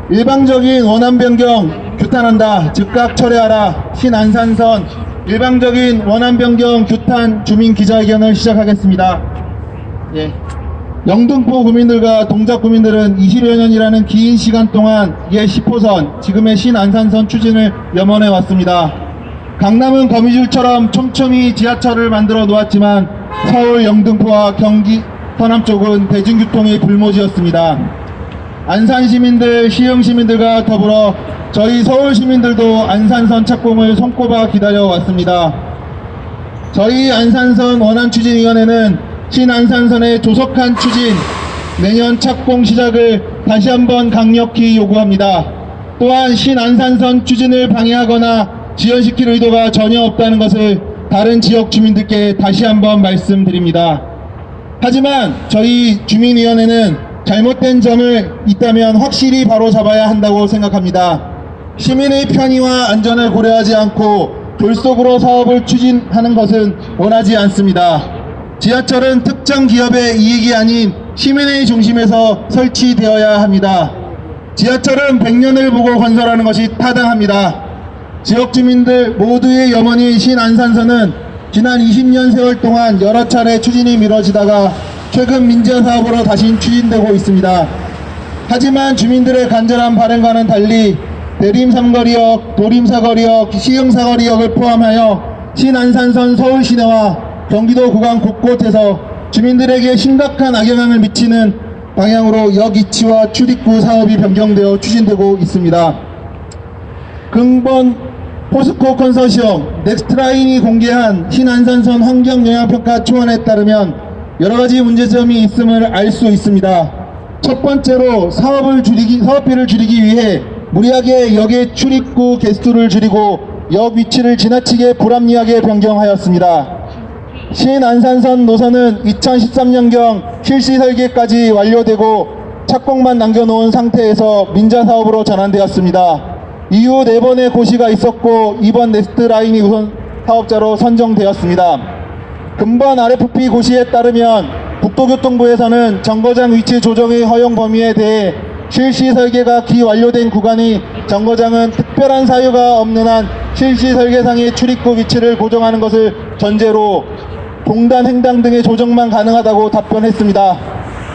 일방적인 원안 변경 규탄한다. 즉각 철회하라. 신안산선 일방적인 원안 변경 규탄 주민 기자회견을 시작하겠습니다. 예. 영등포 구민들과 동작 구민들은 20여 년이라는 긴 시간 동안 옛 10호선, 지금의 신안산선 추진을 염원해 왔습니다. 강남은 거미줄처럼 촘촘히 지하철을 만들어 놓았지만 서울 영등포와 경기 서남 쪽은 대중교통이 불모지였습니다. 안산 시민들, 시흥 시민들과 더불어 저희 서울 시민들도 안산선 착공을 손꼽아 기다려왔습니다. 저희 안산선 원안추진위원회는 신안산선의 조속한 추진, 내년 착공 시작을 다시 한번 강력히 요구합니다. 또한 신안산선 추진을 방해하거나 지연시킬 의도가 전혀 없다는 것을 다른 지역 주민들께 다시 한번 말씀드립니다. 하지만 저희 주민위원회는 잘못된 점을 있다면 확실히 바로잡아야 한다고 생각합니다. 시민의 편의와 안전을 고려하지 않고 졸속으로 사업을 추진하는 것은 원하지 않습니다. 지하철은 특정 기업의 이익이 아닌 시민의 중심에서 설치되어야 합니다. 지하철은 100년을 보고 건설하는 것이 타당합니다. 지역 주민들 모두의 염원인 신안산선은 지난 20년 세월 동안 여러 차례 추진이 미뤄지다가 최근 민자사업으로 다시 추진되고 있습니다. 하지만 주민들의 간절한 바람과는 달리 대림삼거리역, 도림사거리역, 시흥사거리역을 포함하여 신안산선 서울시내와 경기도 구간 곳곳에서 주민들에게 심각한 악영향을 미치는 방향으로 역 이치와 출입구 사업이 변경되어 추진되고 있습니다. 근본 포스코 컨소시엄 넥스트라인이 공개한 신안산선 환경영향평가 초안에 따르면 여러가지 문제점이 있음을 알 수 있습니다. 첫 번째로 사업비를 줄이기 위해 무리하게 역의 출입구 개수를 줄이고 역 위치를 지나치게 불합리하게 변경하였습니다. 신안산선 노선은 2013년경 실시 설계까지 완료되고 착공만 남겨놓은 상태에서 민자사업으로 전환되었습니다. 이후 4번의 고시가 있었고 이번 넥스트라인이 우선 사업자로 선정되었습니다. 근본 RFP 고시에 따르면 국토교통부에서는 정거장 위치 조정의 허용 범위에 대해 실시 설계가 기완료된 구간이 정거장은 특별한 사유가 없는 한 실시 설계상의 출입구 위치를 고정하는 것을 전제로 동단 횡단 등의 조정만 가능하다고 답변했습니다.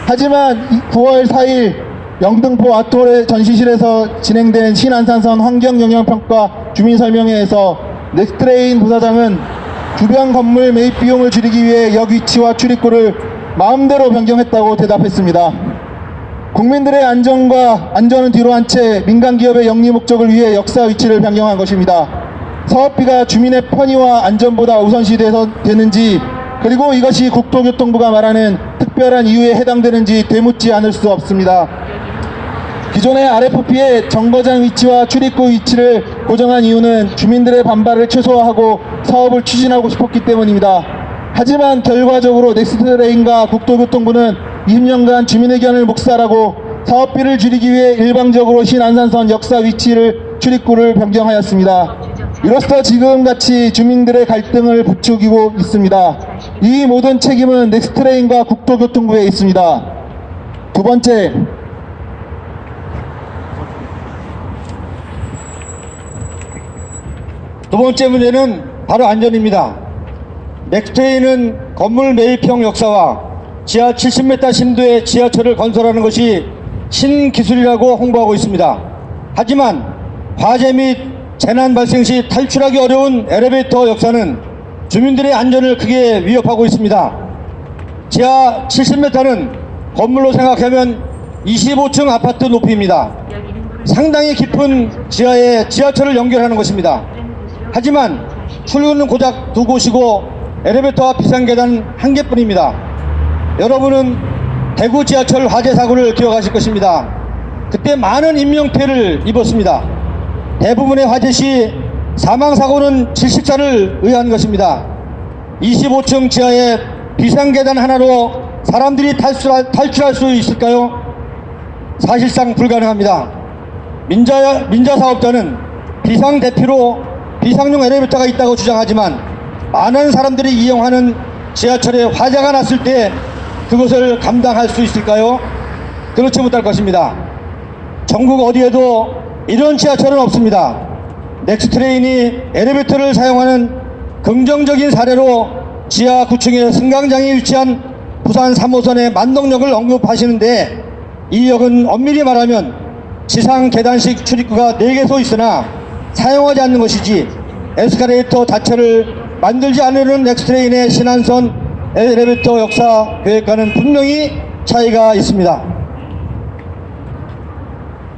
하지만 9월 4일 영등포 아트홀의 전시실에서 진행된 신안산선 환경영향평가 주민설명회에서 넥스트레인 부사장은 주변 건물 매입 비용을 줄이기 위해 역 위치와 출입구를 마음대로 변경했다고 대답했습니다. 국민들의 안전은 뒤로 한 채 민간기업의 영리 목적을 위해 역사 위치를 변경한 것입니다. 사업비가 주민의 편의와 안전보다 우선시 되는지, 그리고 이것이 국토교통부가 말하는 특별한 이유에 해당되는지 되묻지 않을 수 없습니다. 기존의 RFP의 정거장 위치와 출입구 위치를 고정한 이유는 주민들의 반발을 최소화하고 사업을 추진하고 싶었기 때문입니다. 하지만 결과적으로 넥스트레인과 국토교통부는 20년간 주민의견을 묵살하고 사업비를 줄이기 위해 일방적으로 신안산선 역사 위치를 출입구를 변경하였습니다. 이로써 지금같이 주민들의 갈등을 부추기고 있습니다. 이 모든 책임은 넥스트레인과 국토교통부에 있습니다. 두 번째, 문제는 바로 안전입니다. 넥스트레인은 건물 매입형 역사와 지하 70m 심도의 지하철을 건설하는 것이 신기술이라고 홍보하고 있습니다. 하지만 화재 및 재난 발생 시 탈출하기 어려운 엘리베이터 역사는 주민들의 안전을 크게 위협하고 있습니다. 지하 70m는 건물로 생각하면 25층 아파트 높이입니다. 상당히 깊은 지하에 지하철을 연결하는 것입니다. 하지만 출구는 고작 2곳이고 엘리베이터와 비상계단 1개뿐입니다. 여러분은 대구 지하철 화재 사고를 기억하실 것입니다. 그때 많은 인명피해를 입었습니다. 대부분의 화재 시 사망사고는 질식사를 의한 것입니다. 25층 지하에 비상계단 하나로 사람들이 탈출할 수 있을까요? 사실상 불가능합니다. 민자사업자는 비상대피로 비상용 엘리베이터가 있다고 주장하지만 많은 사람들이 이용하는 지하철에 화재가 났을 때 그것을 감당할 수 있을까요? 그렇지 못할 것입니다. 전국 어디에도 이런 지하철은 없습니다. 넥스트레인이 엘리베이터를 사용하는 긍정적인 사례로 지하 9층의 승강장이 위치한 부산 3호선의 만동역을 언급하시는데, 이 역은 엄밀히 말하면 지상 계단식 출입구가 4개소 있으나 사용하지 않는 것이지 에스컬레이터 자체를 만들지 않으려는 넥스트레인의 신안선 엘리베이터 역사 계획과는 분명히 차이가 있습니다.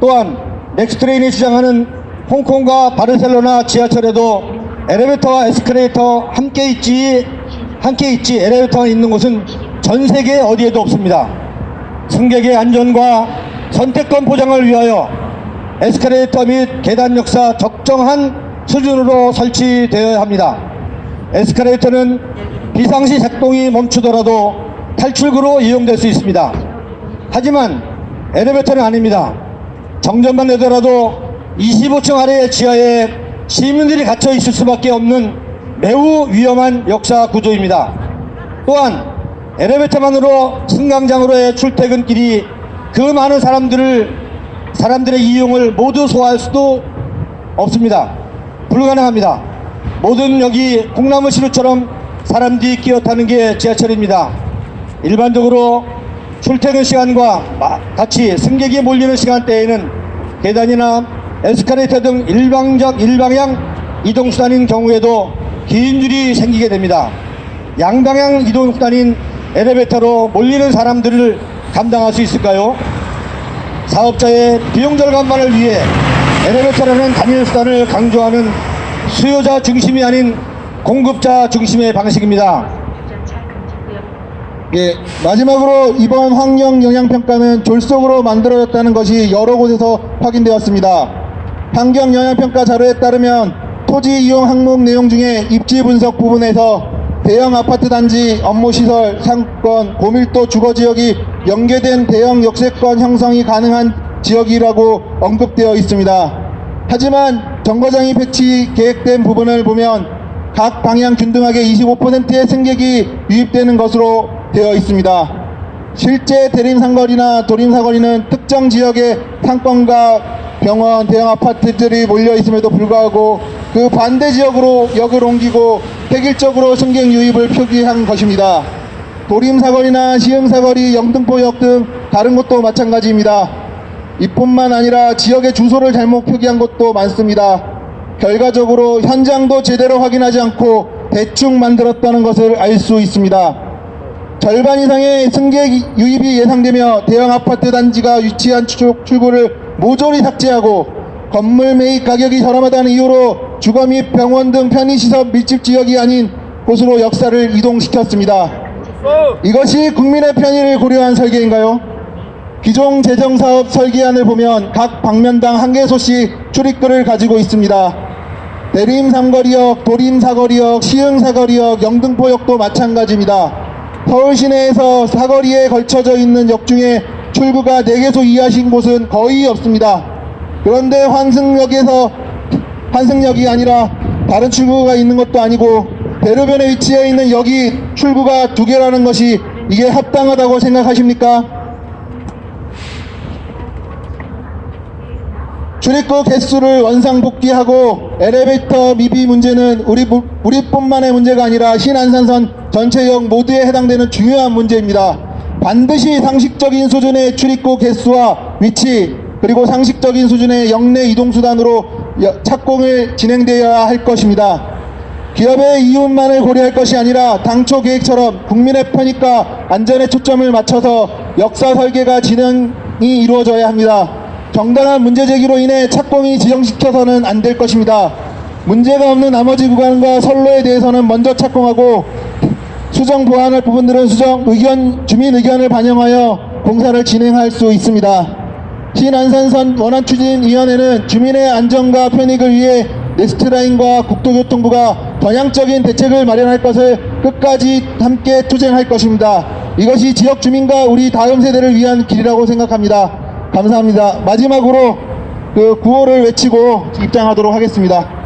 또한 넥스트레인이 주장하는 홍콩과 바르셀로나 지하철에도 엘리베이터와 에스컬레이터 함께 있지 엘리베이터가 있는 곳은 전 세계 어디에도 없습니다. 승객의 안전과 선택권 보장을 위하여 에스컬레이터 및 계단 역사 적정한 수준으로 설치되어야 합니다. 에스컬레이터는 비상시 작동이 멈추더라도 탈출구로 이용될 수 있습니다. 하지만 엘리베이터는 아닙니다. 정전만 내더라도 25층 아래의 지하에 시민들이 갇혀 있을 수밖에 없는 매우 위험한 역사 구조입니다. 또한 엘리베이터만으로 승강장으로의 출퇴근길이 그 많은 사람들의 이용을 모두 소화할 수도 없습니다. 불가능합니다. 모든 역이 콩나물시루처럼 사람들이 끼어 타는 게 지하철입니다. 일반적으로 출퇴근 시간과 같이 승객이 몰리는 시간대에는 계단이나 에스컬레이터 등 일방향 이동수단인 경우에도 긴 줄이 생기게 됩니다. 양방향 이동수단인 엘리베이터로 몰리는 사람들을 감당할 수 있을까요? 사업자의 비용 절감만을 위해 엘리베이터라는 단일 수단을 강조하는 수요자 중심이 아닌 공급자 중심의 방식입니다. 예, 마지막으로 이번 환경 영향평가는 졸속으로 만들어졌다는 것이 여러 곳에서 확인되었습니다. 환경 영향평가 자료에 따르면 토지 이용 항목 내용 중에 입지 분석 부분에서 대형 아파트 단지, 업무시설, 상권, 고밀도 주거지역이 연계된 대형 역세권 형성이 가능한 지역이라고 언급되어 있습니다. 하지만 정거장이 배치 계획된 부분을 보면 각 방향 균등하게 25%의 승객이 유입되는 것으로 되어 있습니다. 실제 대림상거리나 도림사거리는 특정 지역의 상권과 병원, 대형 아파트들이 몰려 있음에도 불구하고 그 반대 지역으로 역을 옮기고 획일적으로 승객 유입을 표기한 것입니다. 도림사거리나 시흥사거리, 영등포역 등 다른 곳도 마찬가지입니다. 이뿐만 아니라 지역의 주소를 잘못 표기한 곳도 많습니다. 결과적으로 현장도 제대로 확인하지 않고 대충 만들었다는 것을 알 수 있습니다. 절반 이상의 승객 유입이 예상되며 대형 아파트 단지가 위치한 출구를 모조리 삭제하고 건물 매입 가격이 저렴하다는 이유로 주거 및 병원 등 편의시설 밀집 지역이 아닌 곳으로 역사를 이동시켰습니다. 이것이 국민의 편의를 고려한 설계인가요? 기존 재정사업 설계안을 보면 각 방면당 한 개소씩 출입구를 가지고 있습니다. 대림삼거리역, 도림사거리역, 시흥사거리역, 영등포역도 마찬가지입니다. 서울 시내에서 사거리에 걸쳐져 있는 역 중에 출구가 4개소 이하신 곳은 거의 없습니다. 그런데 환승역이 아니라 다른 출구가 있는 것도 아니고 대로변에 위치해 있는 역이 출구가 2개라는 것이 이게 합당하다고 생각하십니까? 출입구 개수를 원상복귀하고 엘리베이터 미비 문제는 우리뿐만의 문제가 아니라 신안산선 전체역 모두에 해당되는 중요한 문제입니다. 반드시 상식적인 수준의 출입구 개수와 위치, 그리고 상식적인 수준의 역내 이동수단으로 착공을 진행되어야 할 것입니다. 기업의 이윤만을 고려할 것이 아니라 당초 계획처럼 국민의 편익과 안전에 초점을 맞춰서 역사 설계가 진행이 이루어져야 합니다. 정당한 문제 제기로 인해 착공이 지연시켜서는 안 될 것입니다. 문제가 없는 나머지 구간과 선로에 대해서는 먼저 착공하고 수정 보완할 부분들은 주민 의견을 반영하여 공사를 진행할 수 있습니다. 신안산선 원안추진위원회는 주민의 안전과 편익을 위해 넥스트라인과 국토교통부가 전향적인 대책을 마련할 것을 끝까지 함께 투쟁할 것입니다. 이것이 지역 주민과 우리 다음 세대를 위한 길이라고 생각합니다. 감사합니다. 마지막으로 그 구호를 외치고 입장하도록 하겠습니다.